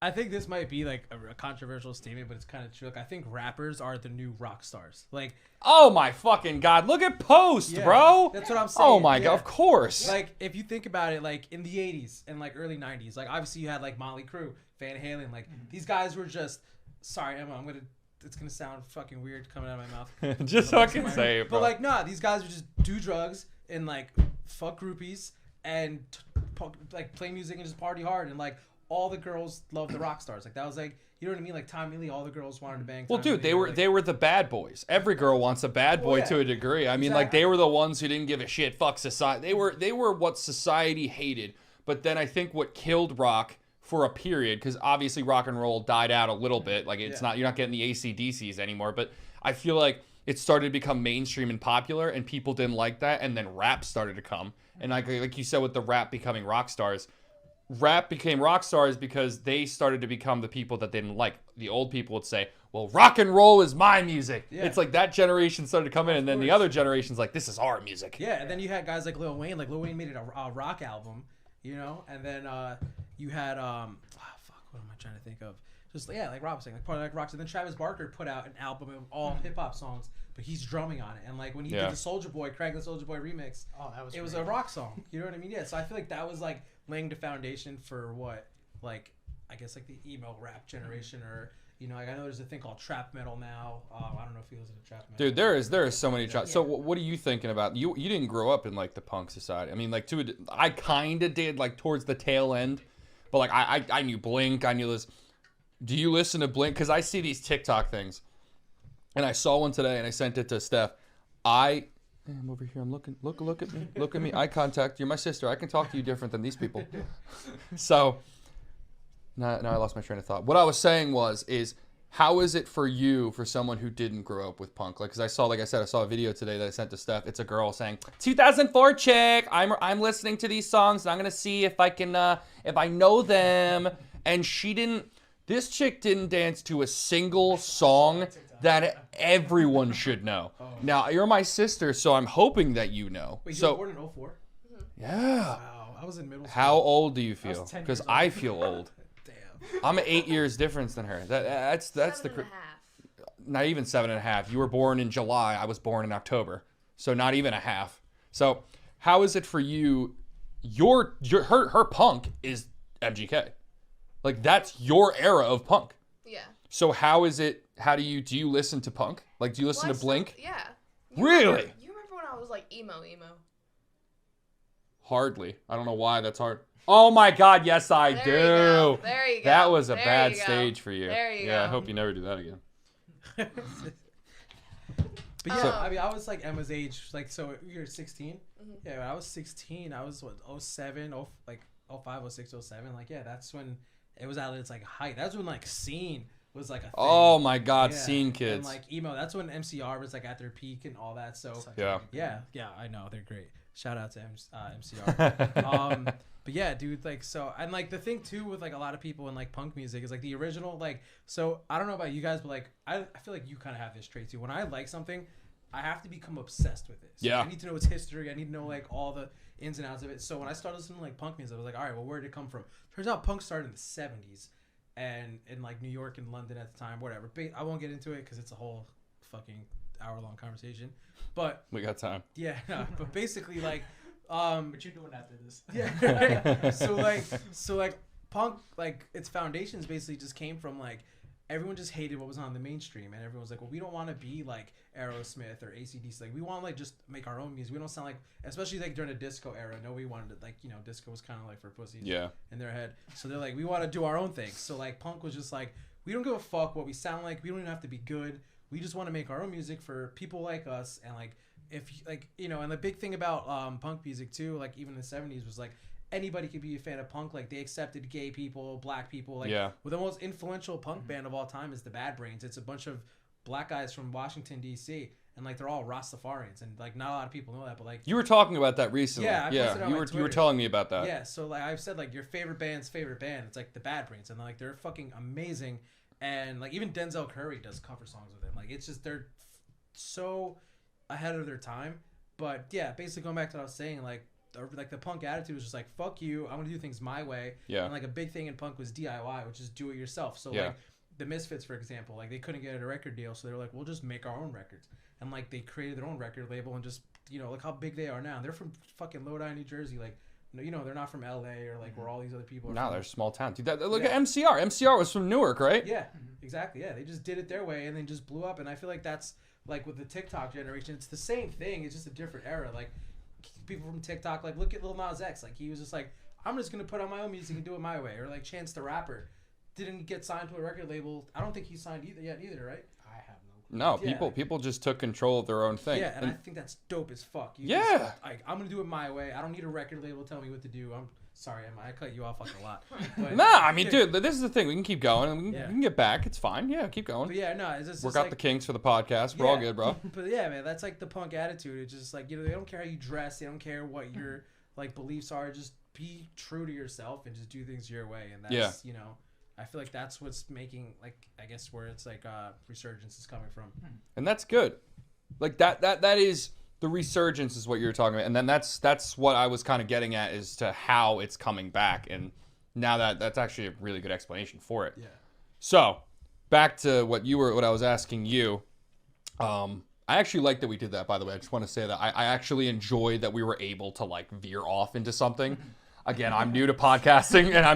I think this might be like a controversial statement, but it's kind of true. Like, I think rappers are the new rock stars. Like, oh my fucking God, look at Post, bro. That's what I'm saying. Oh my God, of course. Like, if you think about it, like in the 80s and like early 90s, like obviously you had like Motley Crue, Van Halen, like these guys were just, sorry Emma, it's gonna sound fucking weird coming out of my mouth. Just fucking say it, bro. But like, nah, these guys would just do drugs and like fuck groupies and like play music and just party hard, and like all the girls loved the rock stars. Like that was like, you know what I mean? Like Tommy Lee, all the girls wanted to bang. Well, dude, they were the bad boys. Every girl wants a bad boy to a degree. I mean, like they were the ones who didn't give a shit. Fuck society. They were what society hated. But then I think what killed rock for a period, because obviously rock and roll died out a little bit. Like it's not, you're not getting the AC/DCs anymore. But I feel like it started to become mainstream and popular, and people didn't like that. And then rap started to come, and like you said, with the rap becoming rock stars. Rap became rock stars because they started to become the people that they didn't like. The old people would say, well, rock and roll is my music. Yeah. It's like that generation started to come in, and then the other generation's like, this is our music. Yeah, and then you had guys like Lil Wayne. Like Lil Wayne made it a rock album, you know? And then you had, what am I trying to think of? Just, like Rob was saying, like part of like rocks. And then Travis Barker put out an album of all hip-hop songs, but he's drumming on it. And like when he did the Soulja Boy, Craig the Soulja Boy remix, it was a rock song. You know what I mean? Yeah, so I feel like that was like laying the foundation for what, like, I guess like the emo rap generation, or you know, like I know there's a thing called trap metal now. I don't know if he listens to trap metal. Dude, there is so many trap. So what are you thinking about? You didn't grow up in like the punk society. I mean, like I kind of did, like towards the tail end, but like I knew Blink. I knew this. Do you listen to Blink? Because I see these TikTok things, and I saw one today, and I sent it to Steph. I'm over here. I'm looking. Look at me. Look at me. Eye contact. You're my sister. I can talk to you different than these people. So, now I lost my train of thought. What I was saying is how is it for you, for someone who didn't grow up with punk? Like, because I saw a video today that I sent to Steph. It's a girl saying, 2004 chick. I'm listening to these songs, and I'm gonna see if I can if I know them. And this chick didn't dance to a single song that everyone should know. Now, you're my sister, so I'm hoping that you know. Wait, you were born in 04? Yeah. Wow, I was in middle school. How old do you feel? Because I feel old. Damn. I'm 8 years difference than her. That's the... 7.5. Not even 7.5. You were born in July. I was born in October. So not even a half. So how is it for you? Her punk is MGK. Like, that's your era of punk. Yeah. So how is it? How do you listen to punk? Like, do you listen to Blink? Yeah. Really? You remember when I was like emo? Hardly. I don't know why that's hard. Oh my God, yes I do. There you go. That was a bad stage for you. There you go. Yeah, I hope you never do that again. But yeah, I mean, I was like Emma's age. Like, so you're 16? Mm-hmm. Yeah, when I was 16, I was, 07, 05, 06, 07. Like, yeah, that's when it was at its like height. That's when like scene was like a thing. Oh my God, scene kids. And like emo, that's when MCR was like at their peak and all that. So yeah, I know, they're great. Shout out to MCR. But yeah, dude, like, so, and like the thing too with like a lot of people in like punk music is like the original, like, so I don't know about you guys, but like I feel like you kind of have this trait too. When I like something, I have to become obsessed with it. So I need to know its history. I need to know like all the ins and outs of it. So when I started listening to like punk music, I was like, all right, well, where did it come from? Turns out punk started in the 70s and in like New York and London at the time, whatever. But I won't get into it because it's a whole fucking hour-long conversation. But we got time. Yeah, no, but basically like but you're doing after this. Yeah. Right? So like punk, like its foundations basically just came from like everyone just hated what was on the mainstream, and everyone was like, well, we don't want to be like Aerosmith or AC/DC. Like, we want to like just make our own music. We don't sound like, especially like during the disco era, nobody wanted to, like, you know, disco was kind of like for pussies in their head. So they're like, we want to do our own thing. So like punk was just like, we don't give a fuck what we sound like. We don't even have to be good. We just want to make our own music for people like us. And like, if like, you know, and the big thing about punk music too, like even in the 70s, was like anybody could be a fan of punk. Like, they accepted gay people, black people. Like, well, the most influential punk band of all time is the Bad Brains. It's a bunch of black guys from Washington, D.C., and like they're all Rastafarians, and like not a lot of people know that, but like you were talking about that recently. Yeah, you were telling me about that. Yeah, so like I've said, like your favorite band's favorite band, it's like the Bad Brains, and like they're fucking amazing, and like even Denzel Curry does cover songs with them. Like, it's just they're so ahead of their time. But yeah, basically going back to what I was saying, like like the punk attitude was just like, fuck you, I'm gonna do things my way. Yeah. And like a big thing in punk was DIY, which is do it yourself. So like the Misfits, for example, like they couldn't get a record deal, so they were like, we'll just make our own records. And like they created their own record label and just, you know, look how big they are now. They're from fucking Lodi, New Jersey. Like, you know, they're not from LA or like where all these other people are No, from. they're a small town. Dude, look at MCR. MCR was from Newark, right? Yeah, exactly. Yeah, they just did it their way and then just blew up. And I feel like that's like with the TikTok generation, it's the same thing. It's just a different era. Like people from TikTok, like look at Lil Nas X. Like he was just like, I'm just gonna put out my own music and do it my way. Or like Chance the Rapper didn't get signed to a record label. I don't think he's signed either, right? I have no clue. No, people just took control of their own thing. Yeah, and I think that's dope as fuck. Like, I'm gonna do it my way. I don't need a record label to tell me what to do. I'm sorry, I cut you off like a lot. But, nah, I mean, dude, this is the thing. We can keep going, and we can get back. It's fine. Yeah, keep going. But yeah, no, it's just work out like, the kinks for the podcast. We're all good, bro. But yeah, man, that's like the punk attitude. It's just like, you know, they don't care how you dress. They don't care what your like beliefs are. Just be true to yourself and just do things your way. And that's you know, I feel like that's what's making like I guess where it's like resurgence is coming from. And that's good. Like that is the resurgence is what you're talking about. And then that's what I was kind of getting at as to how it's coming back. And now that's actually a really good explanation for it. Yeah. So back to what I was asking you. I actually like that we did that, by the way. I just want to say that I actually enjoyed that we were able to like veer off into something. Again, I'm new to podcasting, and I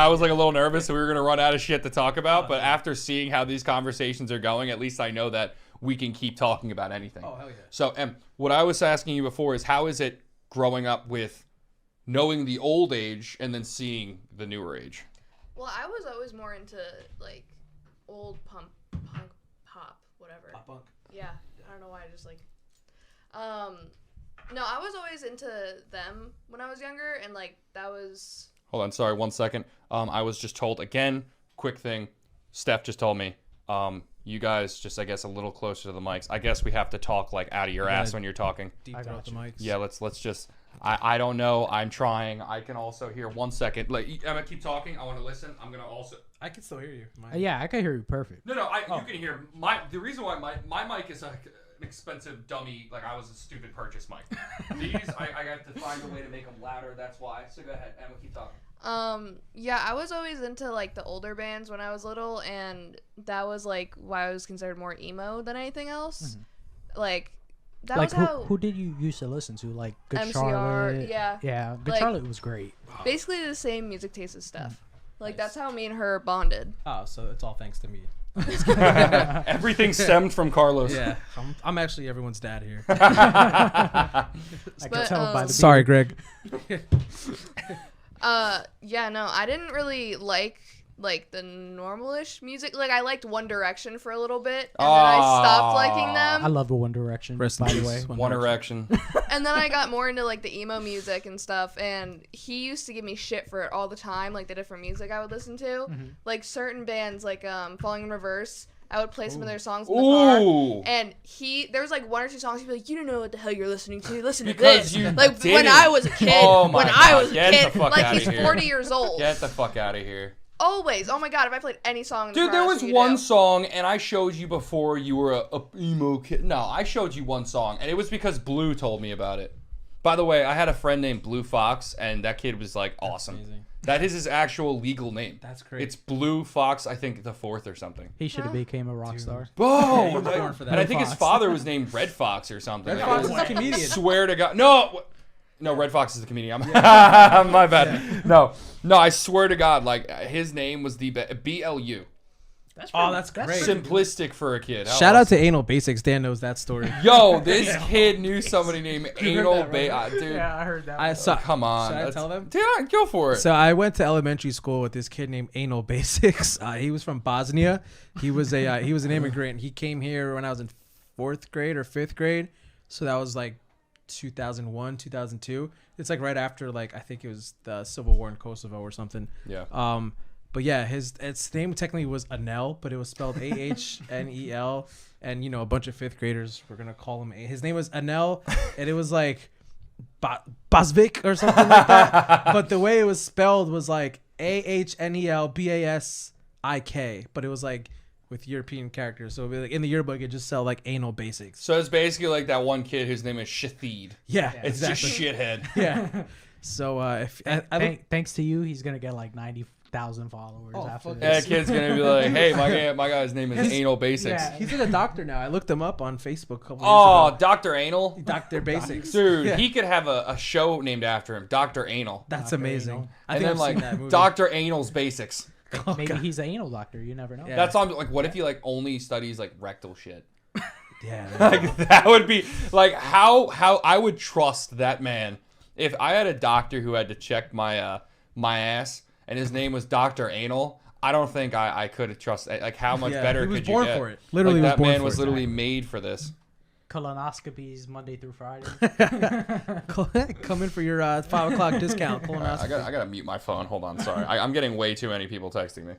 was like a little nervous that we were going to run out of shit to talk about. But after seeing how these conversations are going, at least I know that we can keep talking about anything. Oh, hell yeah. So, what I was asking you before is how is it growing up with knowing the old age and then seeing the newer age? Well, I was always more into like old punk, pop, whatever. Pop punk. Yeah, I don't know why I just like. No, I was always into them when I was younger, and like that was. Hold on, sorry, 1 second. I was just told again. Quick thing, Steph just told me. You guys just, I guess, a little closer to the mics. I guess we have to talk like out of your ass when you're talking. Deep throat the mics. Yeah, let's just. I don't know. I'm trying. I can also hear 1 second. Like, I'm gonna keep talking. I want to listen. I'm gonna also. I can still hear you. Yeah, I can hear you perfect. No, you can hear the reason why my mic is an expensive dummy. Like I was a stupid purchase mic. These I got to find a way to make them louder. That's why. So go ahead, Emma. Keep talking. Yeah, I was always into like the older bands when I was little, and that was like why I was considered more emo than anything else. Like that like was how. Who did you used to listen to? Like Good MCR, Charlotte. yeah. Good Like, Charlotte was great. Basically the same music taste as Steph. Like Nice. that's how me and her bonded. Oh, so it's all thanks to me. Everything stemmed from Carlos. Yeah, I'm actually everyone's dad here. I could But, tell by the Sorry, Greg. Yeah, no, I didn't really like the normal-ish music. Like I liked One Direction for a little bit, and then I stopped liking them. I love the One Direction, by the way. One Erection. And then I got more into like the emo music and stuff, and he used to give me shit for it all the time, like the different music I would listen to. Like certain bands like Falling in Reverse, I would play some of their songs in the car. And there was like one or two songs he'd be like, you don't know what the hell you're listening to. Listen to Because this. you Like didn't. when I was a kid. Oh my when God. I was a Get the kid. fuck Like outta he's here. 40 years old. Get the fuck out of here. Always. Oh my God, if I played any song in the Dude, car, there that's was what you one do. song, and I showed you before you were a emo kid. No, I showed you one song, and it was because Blue told me about it. By the way, I had a friend named Blue Fox, and that kid was like awesome. Amazing. That is his actual legal name. That's great. It's Blue Fox, I think the 4th or something. He should have became a rock star. Whoa! he was born for that. And I think his Fox. father was named Red Fox or something. Red Like, Fox is a comedian. Swear to God. No, Red Fox is the comedian. My bad. No, I swear to God, like his name was the BLU. That's great. Simplistic for a kid. How Shout out awesome. to Anal Basics. Dan knows that story. Yo, this kid knew somebody named Anal Dude. I heard that. Come on. Should I That's- tell them? Yeah, go for it. So I went to elementary school with this kid named Anal Basics. He was from Bosnia. He was an immigrant. He came here when I was in 4th grade or 5th grade. So that was like 2001, 2002. It's like right after like I think it was the Civil War in Kosovo or something. Yeah. But yeah, its name technically was Anel, but it was spelled Ahnel, and you know a bunch of 5th graders were gonna call him. His name was Anel, and it was like Basvik or something like that. But the way it was spelled was like AHNELBASIK, but it was like with European characters. So it'll be like in the yearbook, it just sell like anal basics. So it's basically like that one kid whose name is Shathid. Yeah, It's exactly. just shithead. Yeah. So if Thanks to you, he's gonna get like 90,000 followers after fuck That this. kid's gonna be like, hey, my guy's name is Anal Basics. Yeah. he's a doctor now. I looked him up on Facebook a couple Oh, years ago. Dr. Anal? Dr. Basics. Dude, Yeah. he could have a show named after him, Dr. Anal. That's Dr. amazing. Anal. I And think then I've seen that like movie. Dr. Anal's Basics. Maybe he's an anal doctor. You never know. Yeah. That's on like what if he like only studies like rectal shit? Yeah. Like that would be like how I would trust that man if I had a doctor who had to check my my ass and his name was Dr. Anal. I don't think I could trust like how much Yeah, better he was could born you get? for it. Literally like, was that born man for was it. literally made for this. Colonoscopies Monday through Friday. Come in for your 5 o'clock discount. I gotta mute my phone. Hold on, sorry. I'm getting way too many people texting me.